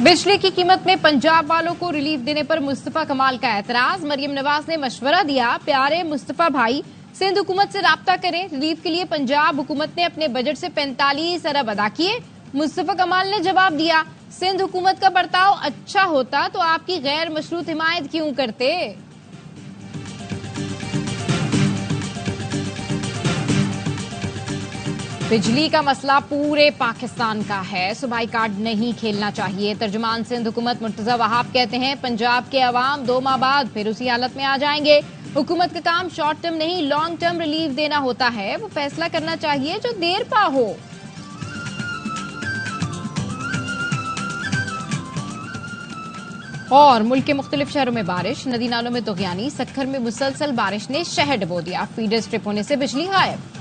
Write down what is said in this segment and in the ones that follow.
बिजली की कीमत में पंजाब वालों को रिलीफ देने पर मुस्तफा कमाल का एतराज। मरियम नवाज ने मशवरा दिया, प्यारे मुस्तफा भाई सिंध हुकूमत से राब्ता करें। रिलीफ के लिए पंजाब हुकूमत ने अपने बजट से 45 अरब अदा किए। मुस्तफा कमाल ने जवाब दिया, सिंध हुकूमत का बर्ताव अच्छा होता तो आपकी गैर मशरूत हिमायत क्यों करते। बिजली का मसला पूरे पाकिस्तान का है, सूबाई कार्ड नहीं खेलना चाहिए। तर्जुमान सिंध हुकूमत मुर्तजा वहाब कहते हैं, पंजाब के अवाम 2 माह बाद फिर उसी हालत में आ जाएंगे। हुकूमत का काम शॉर्ट टर्म नहीं लॉन्ग टर्म रिलीफ देना होता है। वो फैसला करना चाहिए जो देर पा हो। और मुल्क के मुख्तलिफ शहरों में बारिश, नदी नालों में तुगयानी, सक्खर में मुसलसल बारिश ने शहर डुबो दिया। फीडर स्ट्रिप होने से बिजली गायब।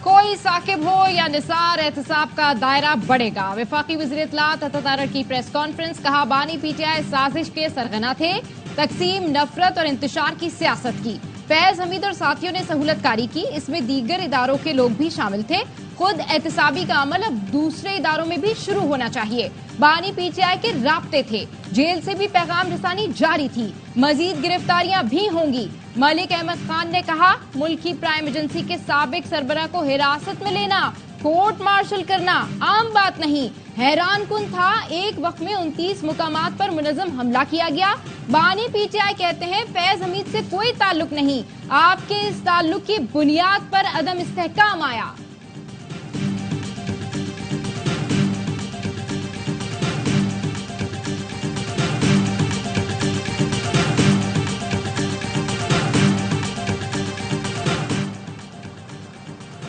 कोई साकिब हो या निसार, एहतसाब का दायरा बढ़ेगा। वफाकी वज़ीर इत्तलात अता की प्रेस कॉन्फ्रेंस, कहा बानी पीटीआई साजिश के सरगना थे, तकसीम, नफरत और इंतशार की सियासत की। फैज हमीद और साथियों ने सहूलतकारी की, इसमें दीगर इदारों के लोग भी शामिल थे। खुद एहतसाबी का अमल अब दूसरे इदारों में भी शुरू होना चाहिए। बानी पीटीआई के राब्ते थे, जेल से भी पैगाम रसानी जारी थी, मजीद गिरफ्तारियां भी होंगी। मलिक अहमद खान ने कहा, मुल्क की प्राइम एजेंसी के साबिक सरबरा को हिरासत में लेना, कोर्ट मार्शल करना आम बात नहीं। हैरान कुन था, एक वक्त में 29 मुकामात पर मुनज़्ज़म हमला किया गया। बानी पीटीआई कहते हैं, फैज हमीद से कोई ताल्लुक नहीं, आपके इस ताल्लुक की बुनियाद पर अदम इस्तेहकाम आया।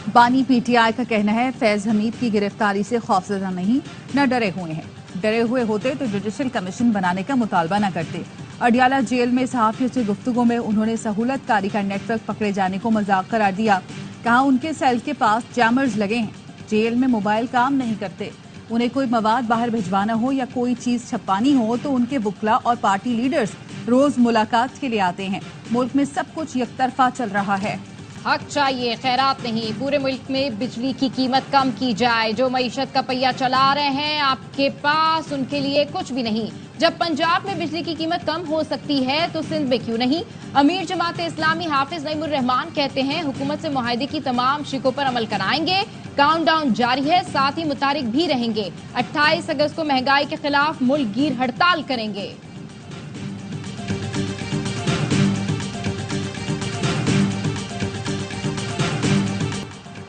बानी पीटीआई का कहना है, फैज हमीद की गिरफ्तारी से खौफजदा नहीं, न डरे हुए हैं। डरे हुए होते तो जुडिशल कमीशन बनाने का मुतालबा न करते। अडियाला जेल में सहाफियों से गुफ्तगू में उन्होंने सहूलतकारी का नेटवर्क पकड़े जाने को मजाक करार दिया। कहा, उनके सेल के पास जैमर्स लगे हैं, जेल में मोबाइल काम नहीं करते। उन्हें कोई मवाद बाहर भिजवाना हो या कोई चीज छपानी हो तो उनके वुकला और पार्टी लीडर्स रोज मुलाकात के लिए आते हैं। मुल्क में सब कुछ यकतरफा चल रहा है। हक चाहिए, खैरात नहीं। पूरे मुल्क में बिजली की कीमत कम की जाए। जो मईशत का पहिया चला रहे हैं आपके पास, उनके लिए कुछ भी नहीं। जब पंजाब में बिजली की कीमत कम हो सकती है तो सिंध में क्यों नहीं। अमीर जमात इस्लामी हाफिज नईमुर रहमान कहते हैं, हुकूमत से मुआहदे की तमाम शिकों पर अमल कराएंगे। काउंटडाउन जारी है, साथ ही मुतारिक भी रहेंगे। 28 अगस्त को महंगाई के खिलाफ मुल्क गिर हड़ताल करेंगे।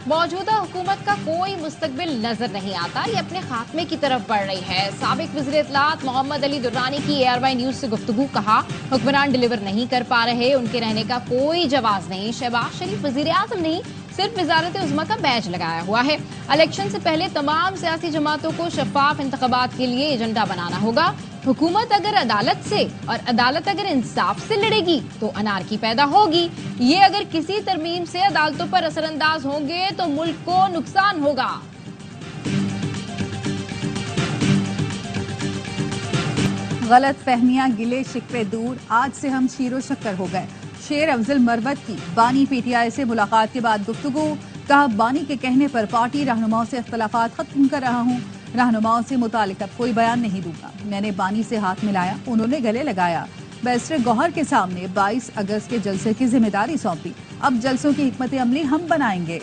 मौजूदा हुकूमत का कोई मुस्तकबिल नजर नहीं आता, ये अपने खात्मे की तरफ बढ़ रही है। साबिक वज़ीर इत्तलात मोहम्मद अली दुर्रानी की ARY न्यूज से गुफ्तगू, कहा हुक्मरान डिलीवर नहीं कर पा रहे, उनके रहने का कोई जवाब नहीं। शहबाज शरीफ वज़ीर आज़म नहीं, सिर्फ वजारत उज़्मा का बैज लगाया हुआ है। इलेक्शन से पहले तमाम सियासी जमातों को शफाफ इंतखाबात के लिए एजेंडा बनाना होगा। हुकूमत अगर अदालत से और अदालत अगर इंसाफ से लड़ेगी तो अनारकी पैदा होगी। ये अगर किसी तरमीम से अदालतों पर असरअंदाज होंगे तो मुल्क को नुकसान होगा। गलत फहमियां, गिले शिकवे दूर, आज से हम शीरो शक्कर हो गए। शेर अफजल मरवत की बानी पीटीआई से मुलाकात के बाद गुफ्तगू, कहा बानी के कहने पर पार्टी रहनुमाओं से इख्तलाफात खत्म कर रहा हूँ। रहनुमाओं से मुतालिक अब कोई बयान नहीं दूंगा। मैंने बानी से हाथ मिलाया, उन्होंने गले लगाया। बैरिस्टर गौहर के सामने 22 अगस्त के जलसे की जिम्मेदारी सौंपी। अब जलसों की हिकमत अमली हम बनाएंगे।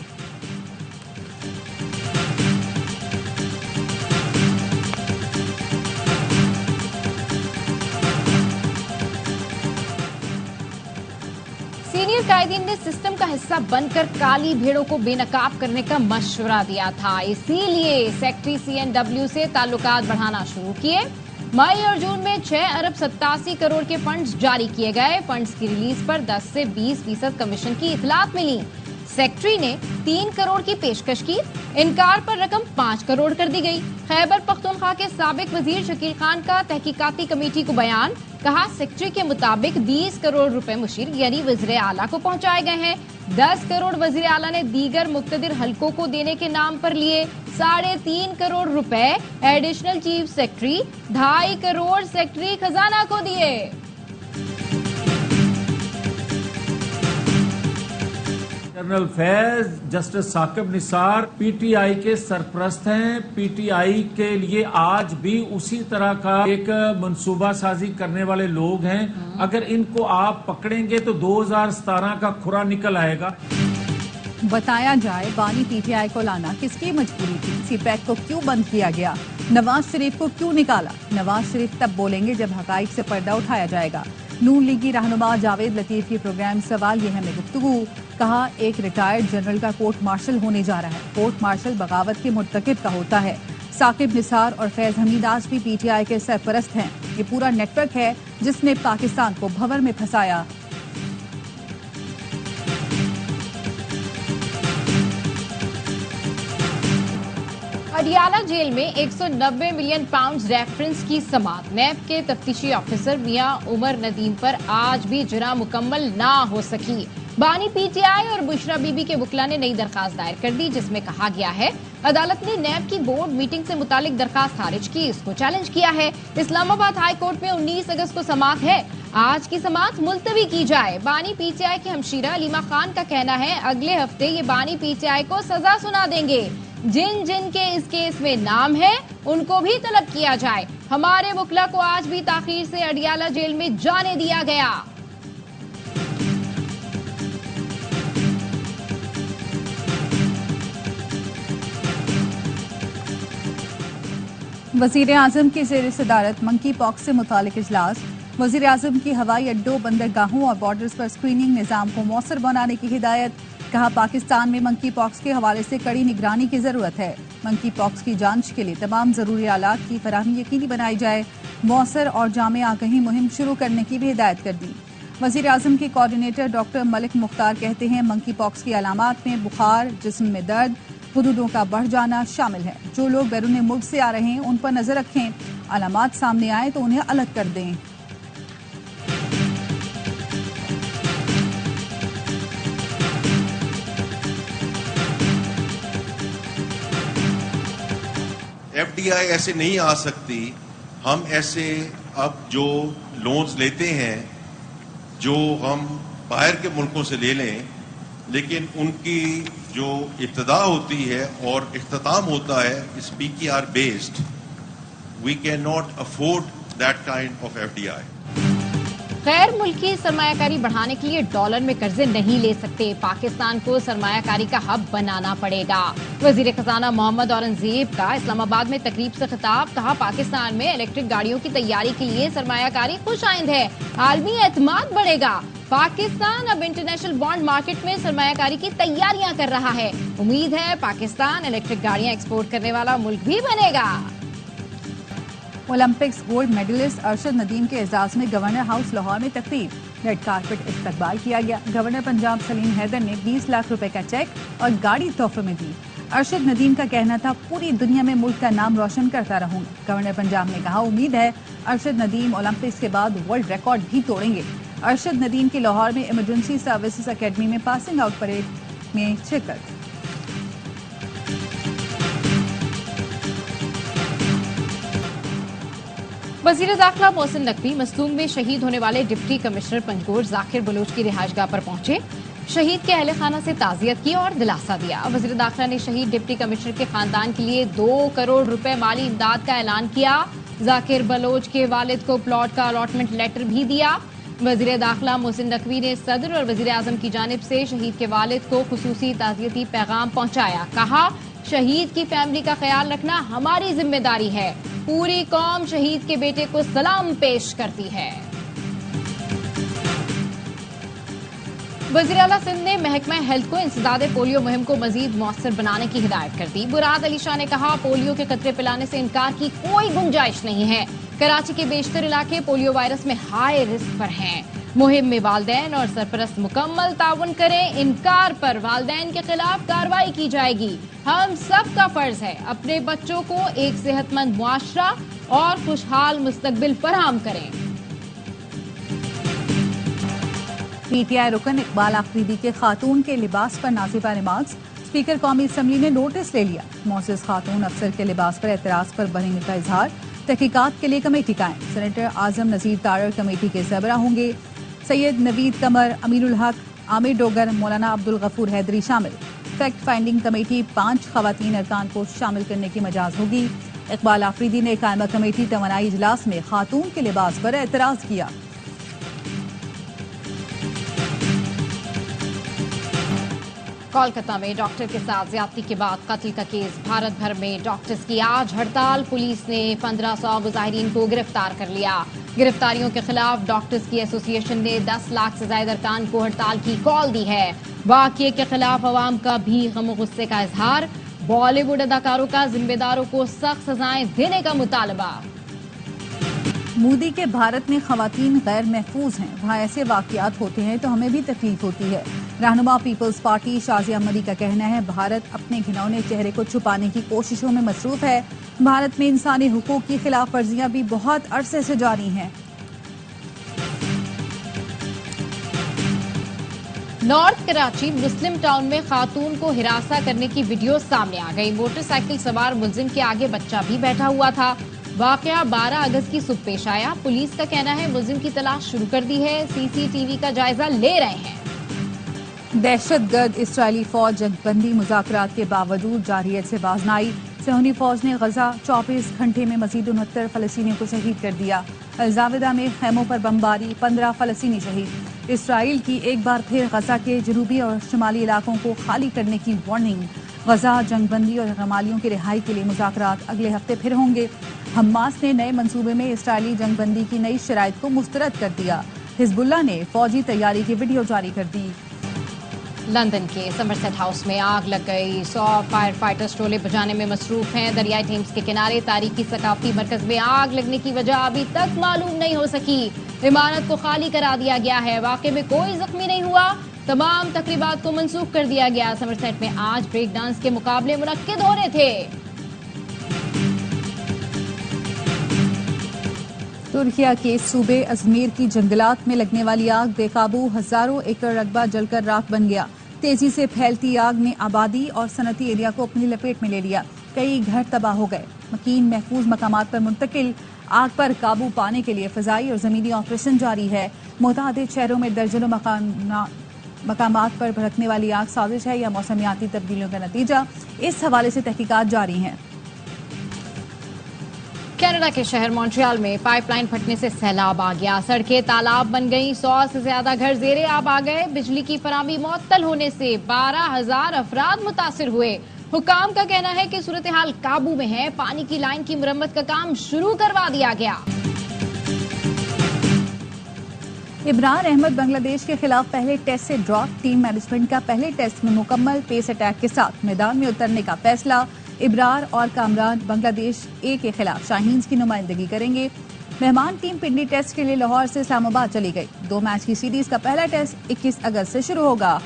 सीनियर कायदीन ने सिस्टम का हिस्सा बनकर काली भेड़ों को बेनकाब करने का मशवरा दिया था, इसीलिए सेक्रेटरी CNW से ताल्लुकात बढ़ाना शुरू किए। मई और जून में 6 अरब 87 करोड़ के फंड्स जारी किए गए। फंड्स की रिलीज पर 10 से 20% कमीशन की इतलात मिली। सेक्रेटरी ने 3 करोड़ की पेशकश की, इनकार पर रकम 5 करोड़ कर दी गई। खैबर पख्तूनख्वा के साबिक वजीर शकील खान का तहकीकाती कमेटी को बयान, कहा सेक्रेटरी के मुताबिक 20 करोड़ रुपए मुशीर यानी वज़ीर आला को पहुंचाए गए हैं। 10 करोड़ वज़ीर आला ने दीगर मुक्तदिर हलकों को देने के नाम पर लिए। 3.5 करोड़ रुपए additional chief secretary, 2.5 crore secretary खजाना को दिए। Colonel Faiz, justice Saqib Nisar PTI के सरपरस्त हैं। पीटीआई के लिए आज भी उसी तरह का एक मंसूबा साजी करने वाले लोग हैं। अगर इनको आप पकड़ेंगे तो 2017 का खुरा निकल आएगा। बताया जाए बानी पीटीआई को लाना किसकी मजबूरी थी? सीपैक को क्यों बंद किया गया? नवाज शरीफ को क्यों निकाला? नवाज शरीफ तब बोलेंगे जब हकाइक से पर्दा उठाया जाएगा। नून लीगी रहनुमा जावेद लतीफ की प्रोग्राम सवाल ये है में गुफ्तगू। कहा एक रिटायर्ड जनरल का कोर्ट मार्शल होने जा रहा है। कोर्ट मार्शल बगावत के मुर्तकिब का होता है। साकिब निसार और फैज हमीद आज भी पीटीआई के सरपरस्त हैं। ये पूरा नेटवर्क है जिसने पाकिस्तान को भंवर में फंसाया। अडियाला जेल में 190 मिलियन पाउंड रेफरेंस की समात। नैब के तफ्तीशी ऑफिसर मियां उमर नदीम पर आज भी जुर्म मुकम्मल ना हो सकी। बानी पीटीआई और बुशरा बीबी के वकला ने नई दरखास्त दायर कर दी जिसमें कहा गया है अदालत ने नैब की बोर्ड मीटिंग से मुतालिक दरखास्त खारिज की, इसको चैलेंज किया है। इस्लामाबाद हाई कोर्ट में 19 अगस्त को समात है। आज की समात मुलतवी की जाए। बानी पीटीआई की हमशीरा अलीमा खान का कहना है अगले हफ्ते ये बानी पीटीआई को सजा सुना देंगे। जिन जिन के इस केस में नाम है उनको भी तलब किया जाए। हमारे वकला को आज भी ताखीर से अडियाला जेल में जाने दिया गया। वजीर आजम की ज़ेर सदारत मंकी पॉक्स से मुतालिक इजलास। वजीर आजम की हवाई अड्डों, बंदरगाहों और बॉर्डर्स पर स्क्रीनिंग निज़ाम को मौसर बनाने की हिदायत। कहा पाकिस्तान में मंकी पॉक्स के हवाले से कड़ी निगरानी की जरूरत है। मंकी पॉक्स की जांच के लिए तमाम जरूरी आलात की फराहमी यकीनी बनाई जाए। मौसर और जामे आगही मुहिम शुरू करने की भी हिदायत कर दी। वजीर आजम के कोऑर्डिनेटर डॉक्टर मलिक मुख्तार कहते हैं मंकी पॉक्स की अलामात में बुखार, जिस्म में दर्द, हुदूदों का बढ़ जाना शामिल है। जो लोग बैरून मुल्क से आ रहे हैं उन पर नजर रखें। अलामात सामने आए तो उन्हें अलग कर दें। एफडीआई ऐसे नहीं आ सकती। हम ऐसे अब जो लोन्स लेते हैं जो हम बाहर के मुल्कों से ले लें, लेकिन उनकी जो इब्तदा होती है और इख्तिताम होता है इस PKR based, we can not afford that kind of FDI. गैर मुल्की सरमायाकारी बढ़ाने के लिए डॉलर में कर्जे नहीं ले सकते। पाकिस्तान को सरमायाकारी का हब बनाना पड़ेगा। वजीर खजाना मोहम्मद औरंगजेब का इस्लामाबाद में तकरीब से खिताब। कहा पाकिस्तान में इलेक्ट्रिक गाड़ियों की तैयारी के लिए सरमायाकारी खुश आइंद है। आलमी एतमाद बढ़ेगा। पाकिस्तान अब इंटरनेशनल बॉन्ड मार्केट में सरमायाकारी की तैयारियां कर रहा है। उम्मीद है पाकिस्तान इलेक्ट्रिक गाड़ियां एक्सपोर्ट करने वाला मुल्क भी बनेगा। Olympics gold medalist Arshad Nadeem के एजाज में गवर्नर हाउस लाहौर में तकरीब। रेड कारपेट इस्तकबाल किया गया। गवर्नर पंजाब सलीम हैदर ने 20 लाख रुपए का चेक और गाड़ी तोहफे में दी। अरशद नदीम का कहना था पूरी दुनिया में मुल्क का नाम रोशन करता रहूंगा। गवर्नर पंजाब ने कहा उम्मीद है अरशद नदीम ओलंपिक्स के बाद वर्ल्ड रिकॉर्ड भी तोड़ेंगे। अरशद नदीम की लाहौर में इमरजेंसी सर्विसेज अकेडमी में पासिंग आउट परेड में शिरकत। वजीर दाखिला मोहसिन नकवी मसलूम में शहीद होने वाले डिप्टी कमिश्नर पंजगोर जाकिर बलोच की रिहाइशगाह पर पहुंचे। शहीद के अहले खाना से ताजियत की और दिलासा दिया। वजीर दाखिला ने शहीद डिप्टी कमिश्नर के खानदान के लिए 2 करोड़ रुपए माली इमदाद का ऐलान किया। जाकिर बलोच के वालिद को प्लॉट का अलॉटमेंट लेटर भी दिया। वजीर दाखिला मोहसिन नकवी ने सदर और वजीर आजम की जानिब से शहीद के वालिद को खुसूसी ताजियती पैगाम पहुंचाया। कहा शहीद की फैमिली का ख्याल रखना हमारी जिम्मेदारी है। पूरी कौम शहीद के बेटे को सलाम पेश करती है। वज़ीर आला सिंध ने महकमा हेल्थ को इंसदाद पोलियो मुहिम को मजीद मौसर बनाने की हिदायत कर दी। बुराद अली शाह ने कहा पोलियो के कतरे पिलाने से इनकार की कोई गुंजाइश नहीं है। कराची के बेशतर इलाके पोलियो वायरस में हाई रिस्क पर हैं। मुहिम में वालदैन और सरपरस्त मुकम्मल ताउन करें। इनकार पर वालदैन के खिलाफ कार्रवाई की जाएगी। हम सब का फर्ज है अपने बच्चों को एक सेहतमंद मुआशरा और खुशहाल मुस्तकबिल फराहम करें। पीटीआई रुकन इकबाल आफरीदी के खातून के लिबास पर नाजिबा नमाज। स्पीकर कौमी असम्बली ने नोटिस ले लिया। मोअज़्ज़ज़ खातून अफसर के लिबास पर एतराज पर बरहमी का इजहार। तहकीकात के लिए कमेटी कायम। सेनेटर आजम नजीर तारड़ कमेटी के सरबराह होंगे। सैयद नवीद कमर, अमीरुल हक, आमिर डोगर, मौलाना अब्दुल गफूर हैदरी शामिल। फैक्ट फाइंडिंग कमेटी 5 खवातीन अरकान को शामिल करने की मजाज होगी। इकबाल आफरीदी ने कायमा कमेटी तवानाई इजलास में खातून के लिबास पर एतराज किया। कोलकाता में डॉक्टर के साथ ज्यादती के बाद कत्ल का केस। भारत भर में डॉक्टर्स की आज हड़ताल। पुलिस ने 1500 मुजाहिरीन को गिरफ्तार कर लिया। गिरफ्तारियों के खिलाफ डॉक्टर्स की एसोसिएशन ने 10 लाख से ज्यादा अरकान को हड़ताल की कॉल दी है। वाकये के खिलाफ अवाम का भी गम गुस्से का इजहार। बॉलीवुड अदाकारों का जिम्मेदारों को सख्त सजाएं देने का मुतालबा। मोदी के भारत में खवातीन गैर महफूज हैं, वहाँ ऐसे वाकयात होते हैं तो हमें भी तकलीफ होती है। रहनुमा पीपल्स पार्टी शाजिया अहमदी का कहना है, भारत अपने घिनौने चेहरे को छुपाने की कोशिशों में मसरूफ है। भारत में इंसानी हुकूक की खिलाफ वर्जियां भी बहुत अरसे से जारी हैं। नॉर्थ कराची मुस्लिम टाउन में खातून को हिरासा करने की वीडियो सामने आ गई। मोटरसाइकिल सवार मुलजिम के आगे बच्चा भी बैठा हुआ था। वाकया 12 अगस्त की सुबह पेश आया। पुलिस का कहना है मुलजिम की तलाश शुरू कर दी है। सीसीटीवी का जायजा ले रहे हैं। दहशतगर्द इसराइली फौज जंगबंदी मुज़ाकरात के बावजूद जारहियत से बाज न आई। सहूनी फौज ने गजा 24 घंटे में मजीद 69 फलस्तीनियों को शहीद कर दिया। अलजावेदा में खैमों पर बमबारी, 15 फलस्तीनी शहीद। इसराइल की एक बार फिर गजा के जनूबी और शुमाली इलाकों को खाली करने की वार्निंग। गजा जंगबंदी और रमालियों की रिहाई के लिए मुज़ाकरात अगले हफ्ते फिर होंगे। हमास ने नए मंसूबे में इसराइली जंगबंदी की नई शराइत को मुस्तरद कर दिया। हिजबुल्लाह ने फौजी तैयारी की वीडियो जारी कर दी। लंदन के समरसेट हाउस में आग लग गई। 100 फायर फाइटर्स शोले बुझाने में मसरूफ हैं। दरियाई टेम्स के किनारे तारीखी सकाफती मरकज में आग लगने की वजह अभी तक मालूम नहीं हो सकी। इमारत को खाली करा दिया गया है। वाकये में कोई जख्मी नहीं हुआ। तमाम तकरीबात को मंसूख कर दिया गया। समरसेट में आज ब्रेक डांस के मुकाबले मुनक्किद हो रहे थे। तुर्किया के सूबे अजमेर की जंगलात में लगने वाली आग बेकाबू, हजारों एकड़ रकबा जलकर राख बन गया। तेजी से फैलती आग ने आबादी और सनती एरिया को अपनी लपेट में ले लिया। कई घर तबाह हो गए। मकीन महफूज मकामात पर मुंतकिल। आग पर काबू पाने के लिए फजाई और जमीनी ऑपरेशन जारी है। मुतादिद शहरों में दर्जनों मकामात पर भड़कने वाली आग साजिश है या मौसमियाती तब्दीलियों का नतीजा। इस हवाले से तहकीकात जारी हैं। कनाडा के शहर मॉन्ट्रियल में पाइपलाइन फटने से सैलाब आ गया। सड़कें तालाब बन गईं। 100 से ज्यादा घर जेरे आब आ गए। बिजली की फराहमी मुअत्तल होने से 12,000 अफराद मुतासिर हुए। हुकाम का कहना है कि सूरत हाल काबू में है। पानी की लाइन की मुरम्मत का काम शुरू करवा दिया गया। इब्रार अहमद बांग्लादेश के खिलाफ पहले टेस्ट से ड्रॉप। टीम मैनेजमेंट का पहले टेस्ट में मुकम्मल पेस अटैक के साथ मैदान में उतरने का फैसला। इब्रार और कामरान बांग्लादेश ए के खिलाफ शाहीन्स की नुमाइंदगी करेंगे। मेहमान टीम पिंडी टेस्ट के लिए लाहौर से इस्लामाबाद चली गई। 2 मैच की सीरीज का पहला टेस्ट 21 अगस्त से शुरू होगा।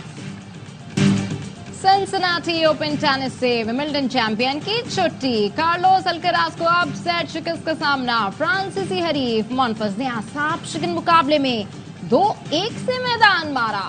सिनसिनाटी ओपन टेनिस से विंबलडन चैंपियन की छुट्टी। कार्लोस अल्कराज को अब सेट शिकस्त का सामना। फ्रांसीसी हरीफ मोनफस ने आसाब शिकन मुकाबले में 2-1 से मैदान मारा।